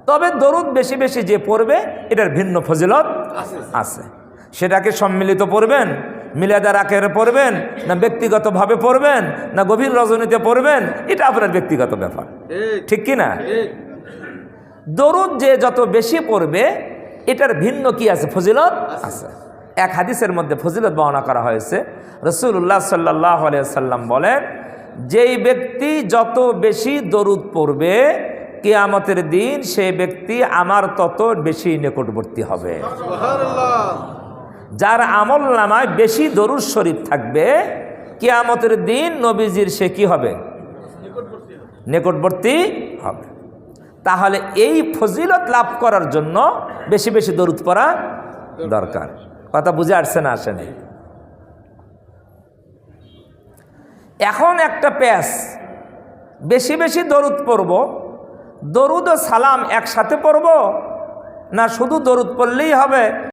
তবে দরুদ বেশি বেশি যে পড়বে এটার ভিন্ন ফজিলত আছে। সেটাকে সম্মিলিত পড়বেন, মিলাদা রাকেরে পড়বেন, না ব্যক্তিগতভাবে পড়বেন, না গভীর রজনীতে পড়বেন, এটা আপনার ব্যক্তিগত ব্যাপার, ঠিক কি না? দরুদ যে যত বেশি পড়বে এটার ভিন্ন কি আছে, ফজিলত আছে। এক হাদিসের মধ্যে ফজিলত বর্ণনা করা হয়েছে। রাসূলুল্লাহ সাল্লাল্লাহু আলাইহি ওয়াসাল্লাম বলেন, যেই ব্যক্তি যত বেশি দরুদ পড়বে কিয়ামতের দিন সেই ব্যক্তি আমার তত বেশি নিকটবর্তী হবে। যার আমল নামায় বেশি দরুদ শরীফ থাকবে কিয়ামতের দিন নবীজির সে কি হবে, নিকটবর্তী হবে। তাহলে এই ফজিলত লাভ করার জন্য বেশি বেশি দরুদ পড়া দরকার। কথা বুঝে আসছে না আসেনি? এখন একটা প্যাস, বেশি বেশি দরুদ পড়ব, দরুদ ও সালাম একসাথে পড়ব, না শুধু দরুদ পড়লেই হবে?